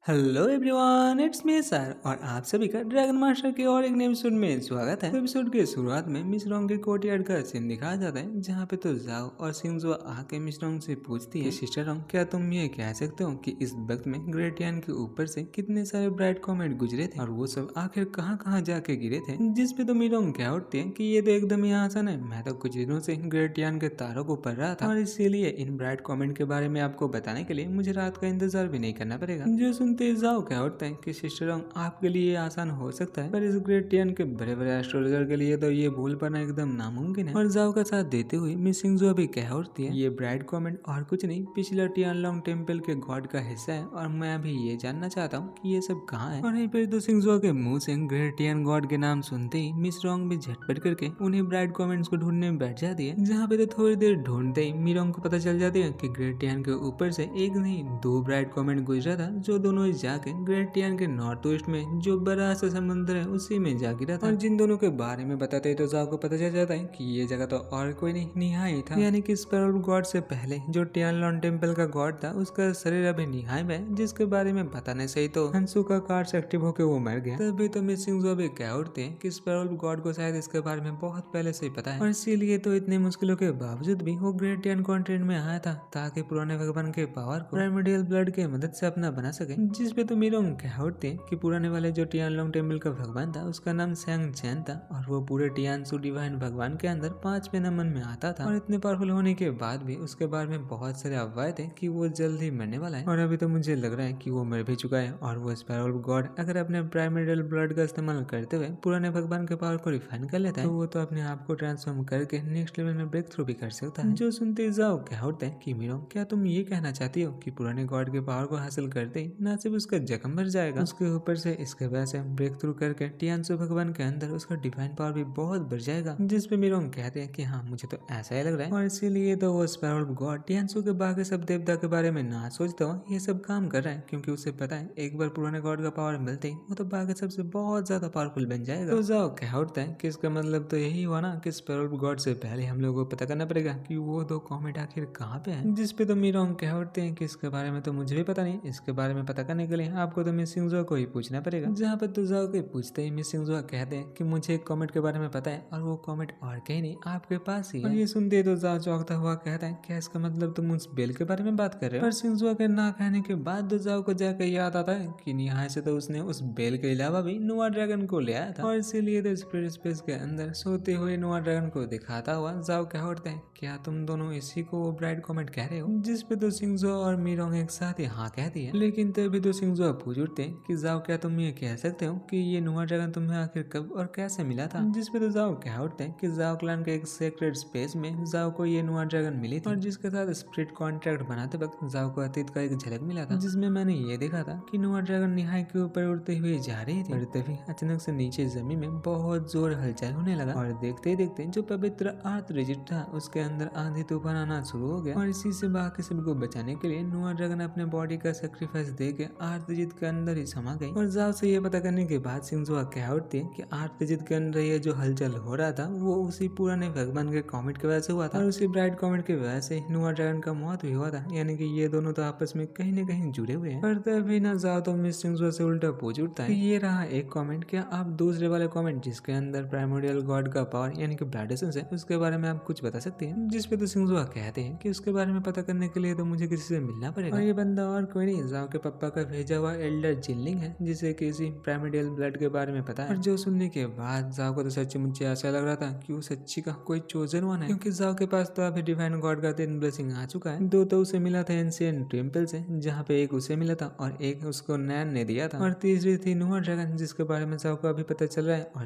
Hello everyone, it's me sir और आप सभी का ड्रैगन मास्टर के और एक नए एपिसोड में स्वागत है। तो एपिसोड के शुरुआत में मिस रोंग के कोर्टयार्ड का सीन दिखाया जाता है, जहाँ पे तो जाओ और शिंजो आके मिस रोंग से पूछती है, सिस्टर रोंग, क्या तुम ये कह सकते हो कि इस वक्त में ग्रेट यान के ऊपर से कितने सारे ब्राइट कॉमेट गुजरे थे और वो सब आखिर कहाँ कहाँ जाके गिरे थे। जिसपे तो मिरोंग कह उठती है कि ये तो एकदम ही आसान है, मैं तो कुछ दिनों से ग्रेट यान के तारों को पढ़ रहा था और इसीलिए इन ब्राइट कॉमेंट के बारे में आपको बताने के लिए मुझे रात का इंतजार भी नहीं करना पड़ेगा। जो सुनते जाओ क्या उठते हैं कि सिस्टर रोंग, आपके लिए ये आसान हो सकता है, पर इस ग्रेट यान के बड़े बड़े एस्ट्रोलॉजर के लिए तो ये भूल पाना एकदम नामुमकिन है। और जाओ का साथ देते हुए मिसिंग जो अभी कह उठती है, ये ब्राइट कॉमेंट और कुछ नहीं, पिछला टियानलोंग टेम्पल के गॉड का हिस्सा है और मैं अभी ये जानना चाहता हूँ कि ये सब कहाँ है। और नहीं फिर तो सिंगजो के मुंह से ग्रेट टियान गॉड के नाम सुनते ही मिस रोंग भी झटपट करके उन्हीं ब्राइट कॉमेंट्स को ढूंढने में बैठ जाती है, जहाँ पे तो थोड़ी देर ढूंढते ही मिरोंग को पता चल जाती है कि ग्रेट टियान के ऊपर से एक नहीं दो ब्राइट कॉमेंट गुजरा था, जो दोनों ही जाके ग्रेट टियान के नॉर्थ ईस्ट में जो बड़ा सा समुद्र है उसी में जा गिरा था। और जिन दोनों के बारे में बताते ही तो जाओ को पता चल जाता है कि ये जगह तो और कोई नहीं निहाई था, यानी कि स्पेरल गॉड से पहले जो टियानलोन टेम्पल का गॉड था उसका शरीर अभी निहाई में, जिसके बारे में बताने से ही तो हंसू का कार्ड एक्टिव होकर वो मर गया। तभी तो मिसिंग जो भी कह उठते हैं कि स्पेरल गॉड को शायद इसके बारे में बहुत पहले से ही पता है और इसीलिए तो इतनी मुश्किलों के बावजूद भी वो ग्रेट टियान कॉन्टिनेंट में आया था ताकि पुराने भगवान के पावर को प्राइमोर्डियल ब्लड के मदद से अपना बना सके। जिसपे तो मिरोंग कह उठते हैं कि पुराने वाले जो टियानलोंग टेम्पल का भगवान था उसका नाम सैंग चैन था और वो पूरे टियानसू डिवाइन भगवान के अंदर 5वें नंबर में आता था और इतने पावरफुल होने के बाद भी उसके बारे में बहुत सारे अफवाह थे कि वो जल्द ही मरने वाला है और अभी तो मुझे लग रहा है कि वो मर भी चुका है। और वो स्पेरल गॉड अगर अपने प्राइमोर्डियल ब्लड का इस्तेमाल करते हुए पुराने भगवान के पावर को रिफाइन कर लेता है तो वो तो अपने आप को ट्रांसफॉर्म करके नेक्स्ट लेवल में ब्रेक थ्रू भी कर सकता है। जो सुनते ही जाओ कह उठते हैं कि मिरोंग, क्या तुम ये कहना चाहती हो कि पुराने गॉड के पावर को हासिल करते ही न सिर्फ उसका जख्म भर जाएगा, उसके ऊपर से इसके वजह से ब्रेक थ्रू करके टियानसू भगवान के अंदर उसका डिवाइन पावर भी बहुत बढ़ जाएगा। जिसपे मिरोंग कहते हैं कि हाँ मुझे तो ऐसा ही लग रहा है और इसीलिए तो वो स्पेरल गॉड टियानसू के बाकी सब देवता के बारे में ना सोचता हो ये सब काम कर रहा है, क्योंकि उसे पता है एक बार पुराने गॉड का पावर मिलते ही वो तो बाकी सबसे बहुत ज्यादा पावरफुल बन जाएगा। तो जाओ कह उठता है कि इसका मतलब तो यही हुआ ना कि स्पेरल गॉड से पहले हम लोगों को पता करना पड़ेगा कि वो दो कॉमेट आखिर कहाँ पे है। जिसपे तो मिरोंग कह उठते हैं कि इसके बारे में तो मुझे भी पता नहीं, इसके बारे में पता करने के लिए आपको तो मिस सिंगजो को ही पूछना पड़ेगा। जहाँ पे तो जाओ के पूछते ही मिस सिंगजो कहते हैं कि मुझे एक कॉमेट के बारे में पता है और वो कॉमेट और कहीं नहीं आपके पास ही है। और ये सुनते तो जाओ चौंकता हुआ कहता है, क्या इसका मतलब तुम उस बेल के बारे में बात कर रहे हो। पर सिंगजो के ना कहने के बाद तो जाओ को जाकर याद आता है कि यहाँ से तो उसने उस बेल के अलावा भी नोआ ड्रैगन को ले आया था और इसीलिए तो स्पिरिट स्पेस के अंदर सोते हुए नोआ ड्रैगन को दिखाता हुआ जाओ कह उठते हैं, क्या तुम दोनों इसी को ब्राइट कॉमेट कह रहे हो। जिसपे तो सिंगजो और मिरोंग एक साथ ही हाँ कहती है, लेकिन तभी तो सिंगजो पूछ उठते हैं कि जाओ क्या तुम ये कह सकते हो कि ये नोआ ड्रैगन तुम्हें आखिर कब और कैसे मिला था। जिसपे तो जाओ कह उठते हैं कि जाओ क्लैन के एक सेक्रेट स्पेस में जाओ को ये नोआ ड्रैगन मिली थी और जिसके साथ स्पिरिट कॉन्ट्रैक्ट बनाते वक्त जाओ को अतीत का एक झलक मिला था, जिसमें मैंने ये देखा था कि नोआ ड्रैगन निहाई के ऊपर उड़ते हुए जा रही थी और तभी अचानक से नीचे जमीन में बहुत जोर हलचल होने लगा और देखते ही देखते जो पवित्र आर्थ रिजिट था उसके अंदर आंधी तूफान आना शुरू हो गया और इसी से बाकी सभी को बचाने के लिए नोआ ड्रैगन अपने बॉडी का सेक्रीफाइस दे के आर्थ रिजिट के अंदर ही समा गई। और जाओ से ये पता करने के बाद सिंजुआ कह उठती है कि आर्थ रिजिट के अंदर ये जो हलचल हो रहा था वो उसी पुराने भगवान के कॉमेट की वजह से हुआ था और उसी ब्राइट कॉमेट की वजह से नोआ ड्रैगन का मौत भी हुआ था, यानी कि ये दोनों तो आपस में कहीं न कहीं जुड़े हुए हैं। पर तभी ना जाओ तो मिस सिंजुआ से उल्टा पूछ उठता है, ये रहा एक कॉमेंट, क्या आप दूसरे वाले कॉमेंट जिसके अंदर प्राइमोर्डियल गॉड का पावर यानी कि ब्लड एसेंस है उसके बारे में आप कुछ बता सकते हैं। जिसपे तो सिंजुआ कहते हैं कि उसके बारे में पता करने के लिए तो मुझे किसी से मिलना पड़ेगा और ये बंदा और कोई नहीं जाओ के पापा का भेजा हुआ एल्डर जिनलिंग है जिसे किसी प्राइमोर्डियल ब्लड के बारे में पता है। और जो सुनने के बाद जाओ को तो सच्ची मुझे ऐसा लग रहा था कि वो सच्ची का कोई चोजन वन है, क्योंकि जाओ के पास तो अभी डिवाइन गॉड का 3 ब्लेसिंग आ चुका है। दो तो उसे मिला था एंशिएंट टेम्पल से, जहाँ पे एक उसे मिला था और एक उसको नैन ने दिया था और तीसरी थी नोआ ड्रैगन जिसके बारे में जाओ को अभी पता चल रहा है और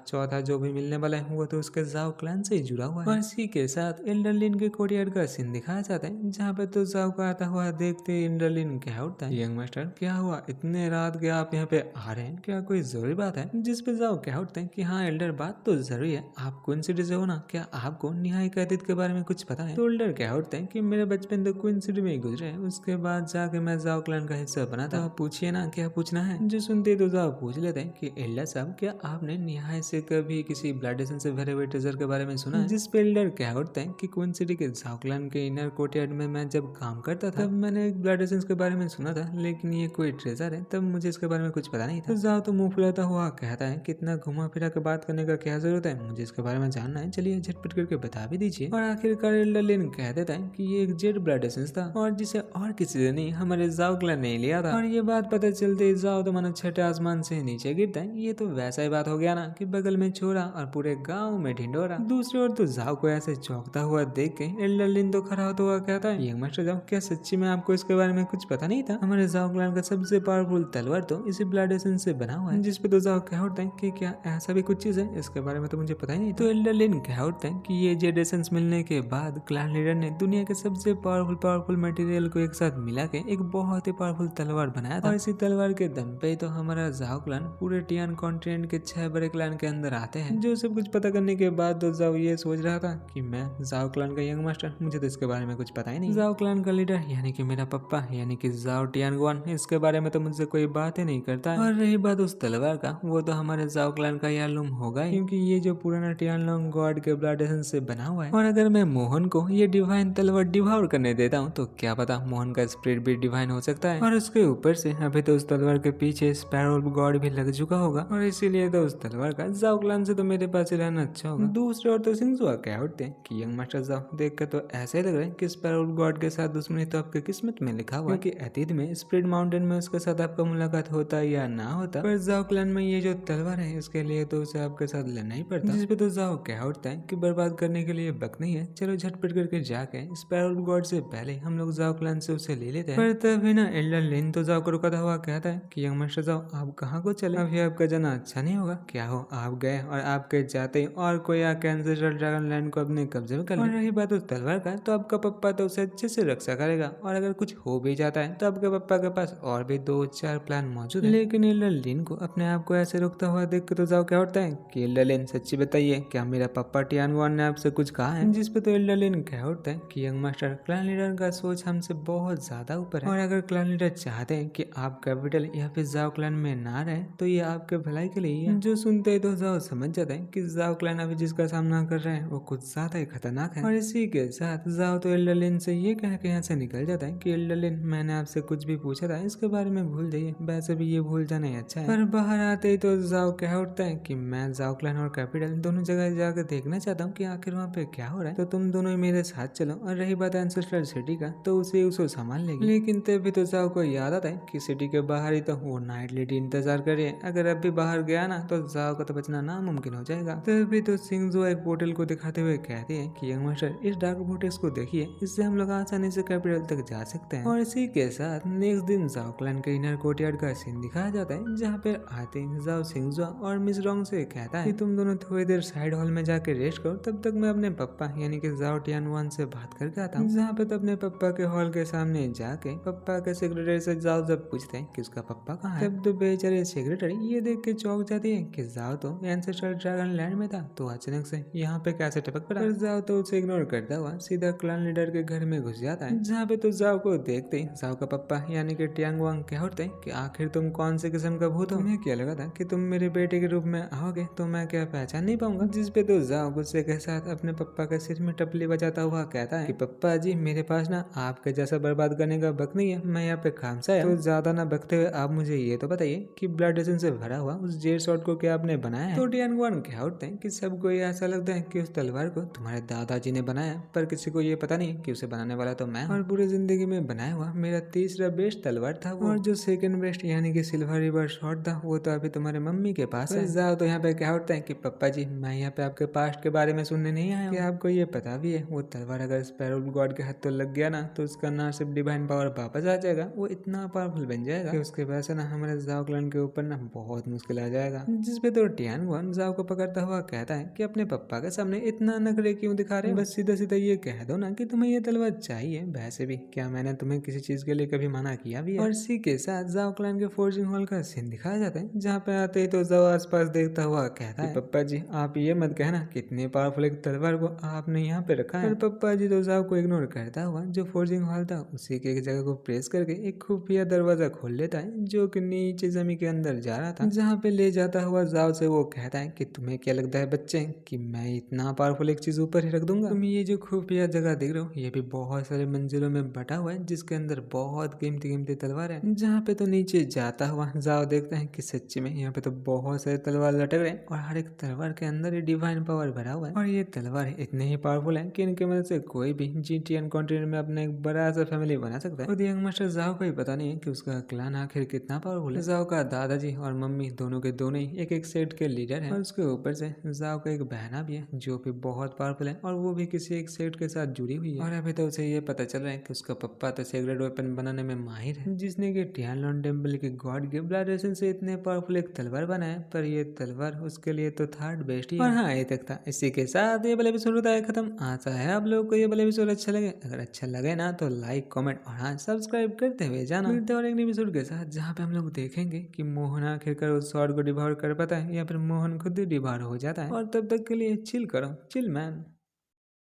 चौथा जो भी मिलने वाला है वो तो उसके जाओ क्लैन से ही जुड़ा हुआ है। और इसी के साथ एल्डरलिन के कोर्टयार्ड का सीन दिखाया जाता है, जहाँ पे तो जाओ का आता हुआ देखते एल्डरलिन कह उठता है, यंग मास्टर क्या हुआ, इतने रात के आप यहाँ पे आ रहे हैं, क्या कोई जरूरी बात है। जिसपे जाओ कह उठते हैं कि हाँ एल्डर बात तो जरूरी है, आप क्वीन सिटी से हो ना, क्या आपको निहाई का अतीत के बारे में कुछ पता है। तो एल्डर कह उठते हैं कि मेरे बचपन तो क्वीन सिटी में ही गुजरे है, उसके बाद जाके मैं जाओ क्लैन का हिस्सा बना था। आप पूछिए ना क्या पूछना है। जो सुनते तो जाओ पूछ लेते हैं कि एल्डर साहब क्या आपने निहाई से कभी किसी ब्लड एसेंस से भरे हुए ट्रेजर के बारे में सुना है। जिस पे एल्डर कह उठते हैं कि क्वीन सिटी के जाओ क्लैन के इनर कोर्टयार्ड में मैं जब काम करता था तब मैंने एक ब्लड एसेंस के बारे में सुना था, लेकिन ये कोई ट्रेजर है, तब मुझे इसके बारे में कुछ पता नहीं था। तो जाओ तो मुंह फुलाता हुआ कहता है कितना घुमा फिरा के बात करने का क्या जरूरत है, मुझे इसके बारे में जानना है, चलिए झटपट करके बता भी दीजिए। और आखिरकार एल्डरलिन कह देता है कि ये एक जेड ब्लड एसेंस था और जिसे और किसी ने नहीं हमारे जाओ क्लैन ने लिया था। और ये बात पता चलते ही जाओ तो मानो छठे आसमान से नीचे गिरता है। ये तो वैसा ही बात हो गया ना कि बगल में छोरा और पूरे गाँव में ढिंडोरा। दूसरी ओर तो जाओ को ऐसे चौंकता हुआ देख के एल्डरलिन तो खड़ा होता हुआ कहता है, यंग मास्टर जाओ, क्या सच्ची में आपको इसके बारे में कुछ पता नहीं था? हमारे जाओ क्लैन का सबसे पावरफुल तलवार तो इसी ब्लड एसेंस से बना हुआ है। जिसपे तो जाओ कह उठता है कि क्या ऐसा भी कुछ चीज है, इसके बारे में तो मुझे पता ही नहीं। तो एल्डरलिन कह उठता है कि ये जेड एसेंस मिलने के बाद क्लैन लीडर ने दुनिया के सबसे पावरफुल मटेरियल को एक साथ मिला के एक बहुत ही पावरफुल तलवार बनाया था। और इसी तलवार के दम पे तो हमारा जाओ क्लैन पूरे टियान कॉन्टिनेंट के 6 बड़े क्लैन के अंदर आते हैं। जो सब कुछ पता करने के बाद तो जाओ ये सोच रहा था कि मैं जाओ क्लैन का यंग मास्टर, मुझे तो इसके बारे में कुछ पता ही नहीं। जाओ क्लैन का लीडर यानी कि मेरा पप्पा यानी कि जाओ टियानगुआन, इसके बारे में तो मुझसे कोई बात ही नहीं करता। और रही बात उस तलवार का, वो तो हमारे जाओ क्लैन का यालूम होगा, क्योंकि ये जो पुराना टियानलोंग गॉड के ब्लड एसेंस से बना हुआ है। और अगर मैं मोहन को ये डिवाइन तलवार डिवाउर करने देता हूँ तो क्या पता मोहन का स्पिरिट भी डिवाइन हो सकता है। और उसके ऊपर से अभी तो उस तलवार के पीछे स्पैरो गॉड भी लग चुका होगा, और इसीलिए तो उस तलवार का जाओ क्लैन से तो मेरे पास ही रहना अच्छा होगा। दूसरी ओर तो सिंजुआ कह उठते हैं कि यंग मास्टर जाओ, देख कर तो ऐसे लग रहा है कि स्पैरो गॉड के साथ दुश्मनी तो आपकी किस्मत में लिखा हुआ है, क्योंकि अतीत में स्प्रिट माउंटेन में उसके साथ आपका मुलाकात होता या ना होता, पर जाओ क्लैन में ये जो तलवार है इसके लिए तो उसे आपके साथ लड़ना ही पड़ता। जिसपे तो जाओ कह उठता है कि बर्बाद करने के लिए वक्त नहीं है, चलो झटपट करके जाके स्पैरो गॉड से पहले हम लोग जाओ क्लैन से उसे ले लेते हैं। पर तभी ना एल्डरलिन तो जाओ को रुकाता हुआ कहता है कि यंग मास्टर जाओ, आप कहाँ को चले, अभी आपका जाना अच्छा नहीं होगा। क्या हो आप गए और आपके जाते ही और कोई आके एंसेस्ट्रल ड्रैगन लैंड को अपने कब्जे में कर ले। और रही बात उस तलवार का, तो आपका पप्पा तो उसे अच्छे से रक्षा करेगा, और अगर कुछ हो भी जाता है तो आपके पप्पा के पास और भी 2-4 प्लान मौजूद है। लेकिन एल्डरलिन को अपने आप को ऐसे रुकता हुआ देख के तो जाओ क्या उठता है कि एल्डरलिन सच्ची बताइए, क्या मेरा पप्पा टियानगुआन ने आपसे कुछ कहा है? जिसपे तो एल्डरलिन कह उठता है कि यंग मास्टर, क्लैन लीडर का सोच हमसे बहुत ज्यादा ऊपर है, और अगर क्लैन लीडर चाहते हैं कि आप कैपिटल या फिर जाओ क्लैन में ना रहे तो ये आपके भलाई के लिए है। जो सुनते ही तो जाओ समझ जाता है कि जाओ क्लैन अभी जिसका सामना कर रहे हैं वो कुछ ज्यादा ही खतरनाक है। और इसी के साथ जाओ तो एल्डरलिन से ये कह के यहाँ से निकल जाता है कि एल्डरलिन, मैंने आपसे कुछ भी पूछा था इसके बारे में भूल जाइए, वैसे भी ये भूल जाना ही अच्छा है। पर बाहर आते ही तो जाओ कह उठता है कि मैं जाओ क्लैन और कैपिटल दोनों जगह जाकर देखना चाहता हूँ कि आखिर वहाँ पे क्या हो रहा है, तो तुम दोनों ही मेरे साथ चलो। और रही बात एंसेस्ट्रल सिटी का, तो उसे संभाल लेगी। लेकिन तभी तो जाओ को याद आता है कि सिटी के बाहर ही तो वो नाइट लेडी इंतजार कर रही है, अगर अब भी बाहर गया ना तो जाओ का तो बचना नामुमकिन हो जाएगा। तभी तो सिंगजो एक पोर्टल को दिखाते हुए कहती है कि यंग मास्टर, इस डार्क पोर्टल्स को देखिए, इससे हम लोग आसानी से कैपिटल तक जा सकते हैं। और इसी के साथ नेक्स्ट दिन जाओ क्लैन के इनर कोर्टयार्ड का सीन दिखाया जाता है, जहाँ पे आते ही जाओ सिंगजो और मिस रोंग से कहता है कि तुम दोनों थोड़ी देर साइड हॉल में जाके रेस्ट करो, तब तक मैं अपने पप्पा यानी कि जाओ टियानगुआन से बात करके आता हूँ। जहाँ पे तो अपने पप्पा के हॉल के सामने जाके पप्पा के सेक्रेटरी से जाओ जब पूछते हैं कि उसका पप्पा कहाँ है, तब तो बेचारे सेक्रेटरी ये देख के चौंक जाती है कि जाओ तो एंसेस्ट्रल ड्रैगन लैंड में था, तो अचानक से यहाँ पे कैसे टपक पड़ा। जाओ तो उसे इग्नोर करता हुआ सीधा क्लैन लीडर के घर में घुस जाता है, जहाँ पे तो जाओ को देखते ही जाओ का पप्पा यानी कि टियांगवांग कह उठते हैं कि आखिर तुम कौन से किस्म का भूत हो, तुम्हें क्या लगा था कि तुम मेरे बेटे के रूप में आओगे तो मैं क्या पहचान नहीं पाऊंगा। जिसपे तो जाओ गुस्से के साथ अपने पप्पा के सिर में टपली बजाता हुआ कहता है कि पप्पा जी, मेरे पास ना आपके जैसा बर्बाद करने का वक्त नहीं है, मैं यहाँ पे खामसा है। तो ज्यादा ना बकते हुए आप मुझे ये तो बताइए कि ब्लड एसेंस से भरा हुआ उस जेड शॉट को क्या आपने बनाया है? तो टियांगवान कह उठते हैं कि सबको ये ऐसा लगता है कि उस तलवार को तुम्हारे दादाजी ने बनाया, पर किसी को ये पता नहीं कि उसे बनाने वाला तो मैं, और पूरी जिंदगी में बनाया हुआ मेरा तीसरा बेस्ट तलवार था वो, और जो सेकंड बेस्ट यानी कि सिल्वर रिवर शॉट था वो तो अभी तुम्हारे मम्मी के पास है। जाओ तो यहाँ पे कह उठते हैं कि पप्पा जी, मैं यहाँ पे आपके पास्ट के बारे में सुनने नहीं आया, कि आपको ये पता भी है वो तलवार अगर स्पैरो गॉड के हाथ तो लग गया ना तो उसका ना सिर्फ डिवाइन पावर वापस आ जाएगा, वो इतना पावरफुल बन जाएगा कि उसके वजह से ना हमारे जाओ क्लैन के ऊपर ना बहुत मुश्किल आ जाएगा। जिसपे तो टियांगवान जाओ को पकड़ता हुआ कहता है कि अपने पप्पा के सामने इतना नखरे क्यों दिखा रहे हो, बस सीधा सीधा ये कह दो ना कि तुम्हें ये तलवार चाहिए। वैसे भी क्या मैंने तुम्हें किसी चीज के लिए कभी मना किया भी है। और इसी के साथ जाओ क्लैन के फोर्जिंग हॉल का सीन दिखाया जाता है, जहाँ पे आते ही तो जाओ आसपास देखता हुआ कहता है पप्पा जी, आप ये मत कहना कितने पावरफुल एक तलवार को आपने यहाँ पे रखा है। पर पप्पा जी तो जाओ को इग्नोर करता हुआ जो फोर्जिंग हॉल था उसी के एक जगह को प्रेस करके एक खुफिया दरवाजा खोल लेता है, जो कि नीचे जमीन के अंदर जा रहा था। जहाँ पे ले जाता हुआ जाओ से वो कहता है कि तुम्हें क्या लगता है बच्चे कि मैं इतना पावरफुल एक चीज ऊपर ही रख दूंगा? तुम ये जो खुफिया जगह देख रहे हो ये भी बहुत सारे मंजिलों में बटा हुआ है, जिसके अंदर बहुत कीमती कीमती तलवार है। जहाँ पे तो नीचे जाता हुआ जाओ देखते हैं कि सच्ची में यहाँ पे तो बहुत सारे तलवार लटक रहे हैं और हर एक तलवार के अंदर ही डिवाइन पावर भरा हुआ है और ये तलवार इतने ही पावरफुल है कि इनकी मदद से कोई भी जीटीएन कॉन्टिनेंट में अपना एक बड़ा सा फैमिली बना सकता है। खुद यंग मास्टर जाओ को ही पता नहीं है कि उसका क्लान आखिर कितना पावरफुल है। जाओ का दादाजी और मम्मी दोनों के दोनों ही एक एक सेट के लीडर हैं और उसके ऊपर से जाओ का एक बहना भी है जो भी बहुत पावरफुल है और वो भी किसी एक सेट के साथ जुड़ी हुई है। और अभी तो उसे ये पता चल रहा है कि उसका पप्पा तो सेक्रेट वेपन बनाने में माहिर है, जिसने कि टियानलॉन टेम्पल के गॉड गिफ्ट ब्लाडेशन से इतने पावरफुल एक तलवार बनाया, पर ये तलवार उसके लिए तो थर्ड बेस्ट ही है। और हाँ, ये तक था। इसी के साथ ये वाला एपिसोड होता है खत्म। आशा है आप लोगों को ये वाला एपिसोड अच्छा लगे। अगर अच्छा लगे ना तो लाइक कमेंट और हाँ सब्सक्राइब करते हुए जाना। मिलते हैं और एक नई एपिसोड के साथ जहाँ पे हम लोग देखेंगे कि मोहन आखिरकार उस स्वॉर्ड को डिवोर कर पाता है या फिर मोहन खुद ही डिवोर हो जाता है। और तब तक के लिए चिल करो, चिल मैन।